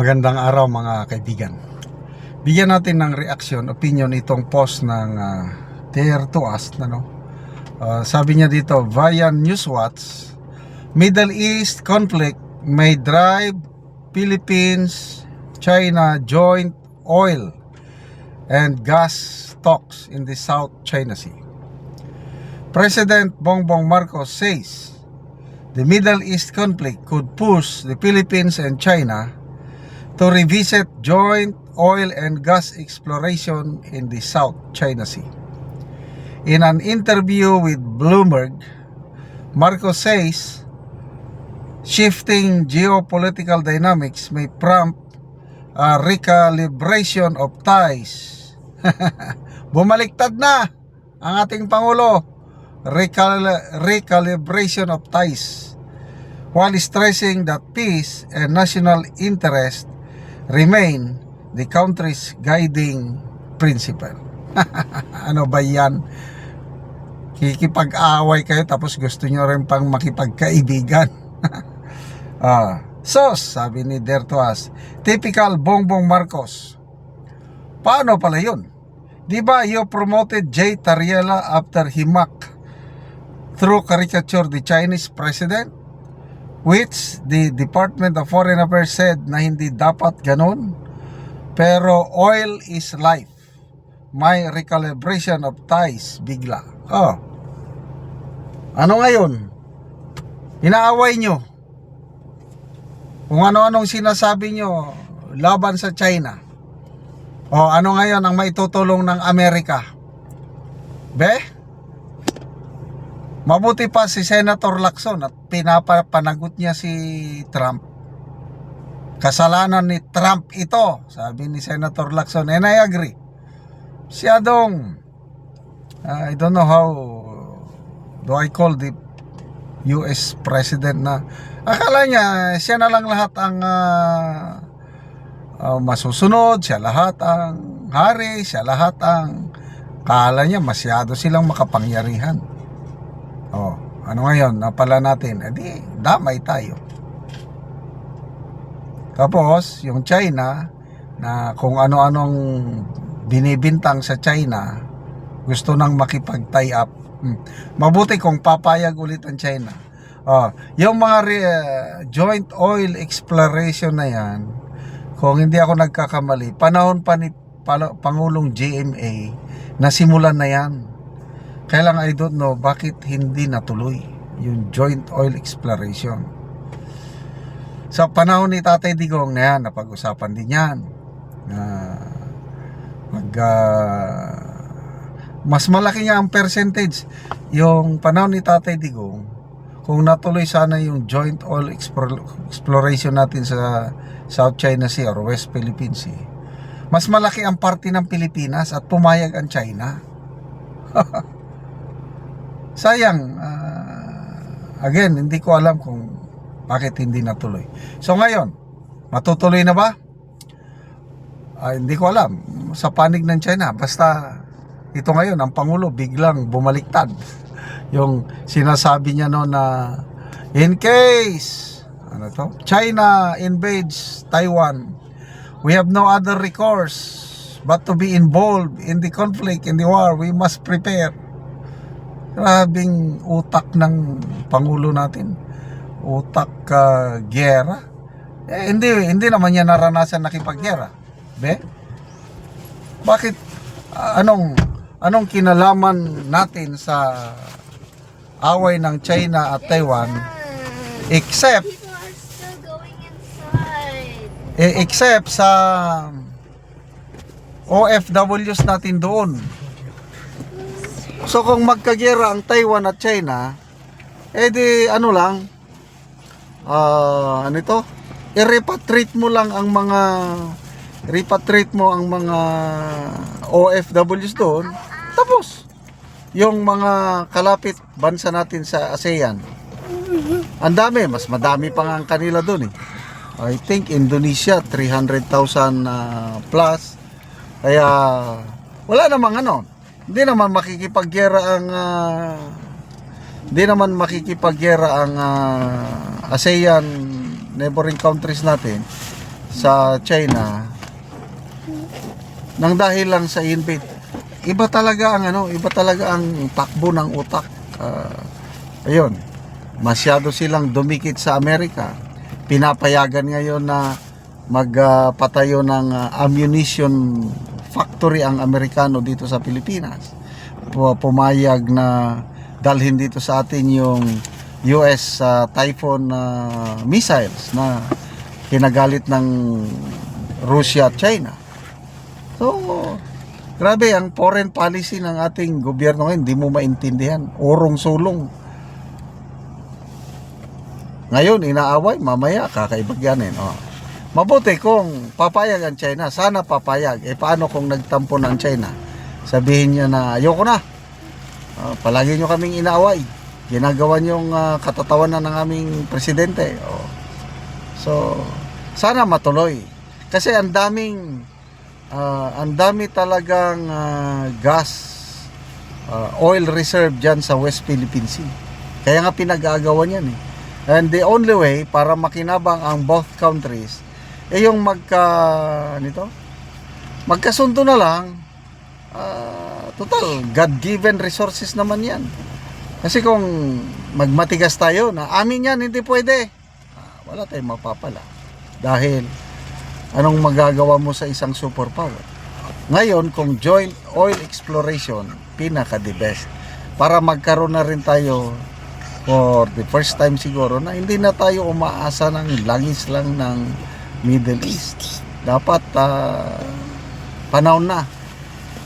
Magandang araw mga kaibigan. Bigyan natin ng reaction, opinion itong post ng Dare to Us. Sabi niya dito, via Newswatch, Middle East conflict may drive Philippines, China joint oil and gas talks in the South China Sea. President Bongbong Marcos says the Middle East conflict could push the Philippines and China to revisit joint oil and gas exploration in the South China Sea. In an interview with Bloomberg, Marcos says shifting geopolitical dynamics may prompt a recalibration of ties. Bumaliktad na ang ating Pangulo. Recalibration of ties, while stressing that peace and national interest remain the country's guiding principle. Ano ba yan? Kikipag-away kayo tapos gusto nyo rin pang makipagkaibigan. Sabi ni Dare to Us, typical Bongbong Marcos. Paano pala yun? Di ba you promoted Jay Tariela after he mocked through caricature the Chinese president, which the Department of Foreign Affairs said na hindi dapat ganun? Pero oil is life. May recalibration of ties bigla. Ano ngayon? Inaaway nyo. Kung ano-anong sinasabi nyo laban sa China. Ano ngayon ang maitutulong ng Amerika? Mabuti pa si Senator Lacson at pinapanagot niya si Trump. Kasalanan ni Trump ito, sabi ni Senator Lacson, and I agree. Siyadong, I don't know how do I call the US President na akala niya siya na lang lahat ang masusunod, siya lahat ang hari, siya lahat ang akala niya masyado silang makapangyarihan. Ano ngayon? Napala natin. Di, damay tayo. Tapos, yung China, na kung ano-anong binibintang sa China, gusto nang makipag-tie up. Mabuti kung papayag ulit ang China. Yung mga joint oil exploration na yan, kung hindi ako nagkakamali, panahon pa ni Pangulong GMA, nasimulan na yan. Kaya lang I don't know bakit hindi natuloy yung joint oil exploration. Sa panahon ni Tatay Digong na yan, napag-usapan din yan. Mas malaki nga ang percentage. Yung panahon ni Tatay Digong, kung natuloy sana yung joint oil exploration natin sa South China Sea or West Philippine Sea, mas malaki ang parte ng Pilipinas at pumayag ang China. Sayang, again, hindi ko alam kung bakit hindi natuloy. So ngayon, matutuloy na ba? Hindi ko alam. Sa panig ng China, basta ito ngayon, ang Pangulo biglang bumaliktad. Yung sinasabi niya na in case China invades Taiwan, we have no other recourse but to be involved in the conflict, in the war. We must prepare. Grabing utak ng Pangulo natin. Utak gera. Hindi naman niya naranasan nakipaggera. Bakit anong kinalaman natin sa away ng China at Taiwan except sa OFWs natin doon. So kung magkagera ang Taiwan at China, i-repatriate mo lang ang mga OFWs doon. Tapos yung mga kalapit bansa natin sa ASEAN, ang dami, mas madami pa nga ang kanila doon I think Indonesia 300,000 plus. Kaya wala namang hindi naman makikipaggera ang ASEAN neighboring countries natin sa China nang dahil lang sa invade. Iba talaga ang takbo ng utak. Ayun, masyado silang dumikit sa Amerika. Pinapayagan ngayon na magpatayo ng ammunition factory ang Amerikano dito sa Pilipinas. Pumayag na dalhin dito sa atin yung US Typhoon missiles na kinagalit ng Russia at China. So, grabe ang foreign policy ng ating gobyerno ngayon, hindi mo maintindihan. Urong-sulong. Ngayon, inaaway, mamaya kakaibagyanin. Mabuti kung papayag ang China, sana papayag. Paano kung nagtampo na ang China? Sabihin niya na, ayoko na. Palagi nyo kaming inaaway. Ginagawa niyong katatawanan ng aming presidente. So, sana matuloy. Kasi ang dami talagang gas, oil reserve dyan sa West Philippine Sea. Kaya nga pinag-aagawan yan eh. And the only way para makinabang ang both countries yung magkasundo na lang. Total, God-given resources naman yan. Kasi kung magmatigas tayo na amin yan, hindi pwede. Wala tayong mapapala. Dahil anong magagawa mo sa isang superpower? Ngayon, kung joint oil exploration, pinaka-the best. Para magkaroon na rin tayo for the first time siguro na hindi na tayo umaasa ng langis lang ng Middle East. Dapat panahon na.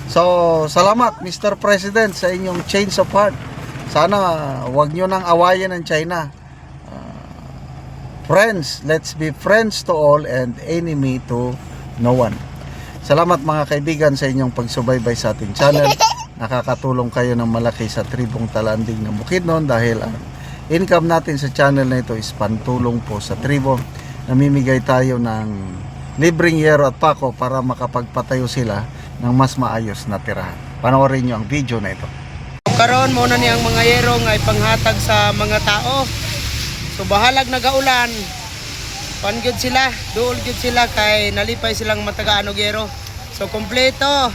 So, salamat Mr. President sa inyong change of heart. Sana wag nyo nang awayan ng China. Friends, let's be friends to all and enemy to no one. Salamat mga kaibigan sa inyong pagsubaybay sa ating channel. Nakakatulong kayo ng malaki sa tribong Talanding ng Bukidnon dahil ang income natin sa channel na ito is pantulong po sa tribo. Namimigay tayo ng libreng yero at pako para makapagpatayo sila ng mas maayos na tirahan. Panoorin nyo ang video na ito. Karon mo na niyang mga yero nga ipanghatag sa mga tao. So bahalag nagaulan, pangyod sila, duol gyud sila kay nalipay silang matagaan og yero. So kompleto.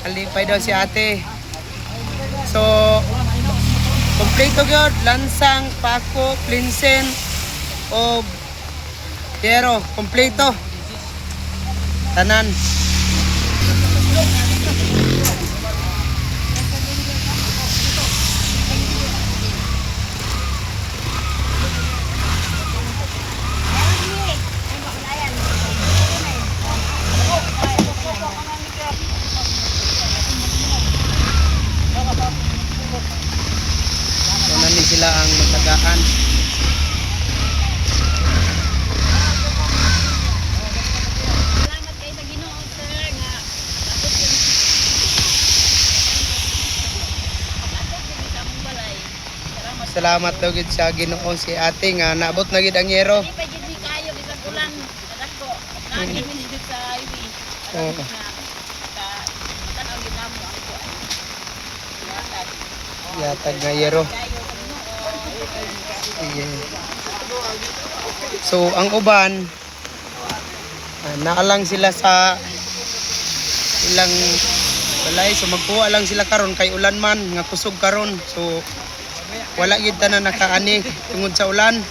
Nalipay daw si ate. So kompleto gyud, lansang, pako, plinsen o yero, kompleto. Tanan. So nani sila ang magtagaan. Salamat kayo sa Ginoo, sir, nga dapat yung sa mong balay. Salamat daw gid sa Ginoo si ate nga naabot na gid ang yero. Hindi pa gid ni kayo bisag ulan. Kadako. Nani mi dito sa highway. Oo. Tanaw gid namo ang ko. Yatag nga yero. Yeah. So ang uban naalang sila sa ilang balay, so magkuha lang sila karon kay ulan man nga kusog karon, so wala gid tanan nakaani tungod sa ulan.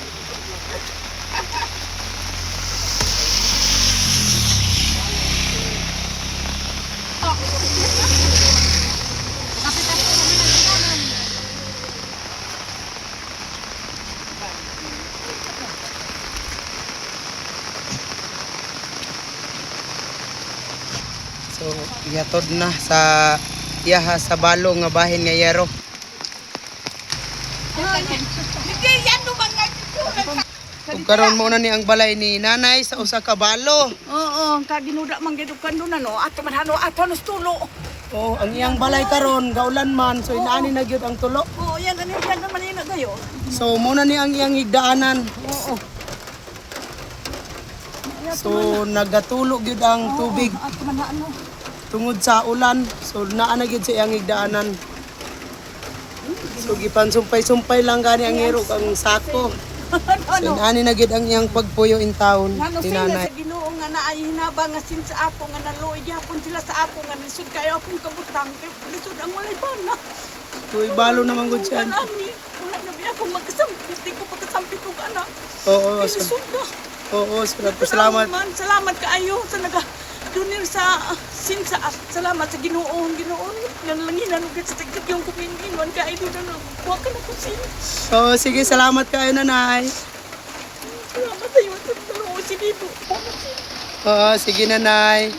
So yatod na sa iyaha sa balo nga bahin nga yero. Ug karon mo na ni ang balay ni nanay sa usa ka balo. Oo, kaginuda man gid kando na no. Ato man hano ato nos tulo. Oh, ang iyang balay karon gaulan man, so inaani na gyud ang tulo. Oo, yan ani yan naman ina gayo. So muna ni ang iyang higdaanan. Oo. So nagatulog gyud ang tubig Ato man ano. tungod sa ulan. So naa na gyud sa iyang higdaanan. So gipansumpay-sumpay lang gani ang hero ang sako. So ani na gid ang iyang pagpuyo in town Ngano ni sila nanay. sa Ginoo nga naay hinabang nga sin sa apo nga naluoy gyapon sila sa apo nga lisod kayo akong kabutang kay lisod ang walay bana. Tuy balo naman gud siya. Ani, wala na biya akong magkasampit, di ko pagkasampit og anak. Oo, Kay lisod na. salamat. Salamat kaayo sa naga dunir sa sinsa. Salamat sa Ginoo, Ginoo. Yan lang hinanugit sa tigtig yung kuminginon kay do na wa ka na kusin. Oo, sige, salamat kayo nanay. Salamat sa iyo sa tulong si Dito. Oo, sige nanay.